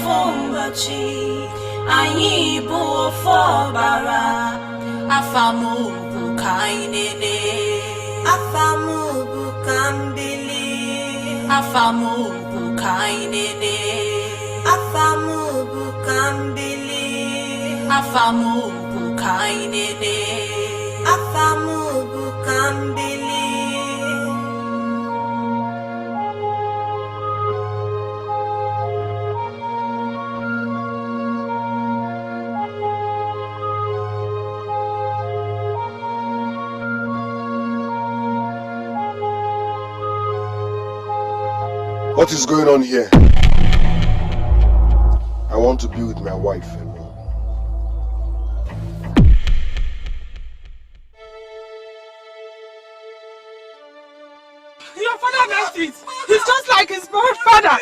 fumbachi Anyị bụ ofu ọbara Afa m bụ Kainene Afa m bụ Kambili Afa m bụ Kainene Afa m bụ Kambili Afa m bụ Kainene Afa m bụ Kambili What is going on here? I want to be with my wife alone. Your father left it. He's just like his birth father.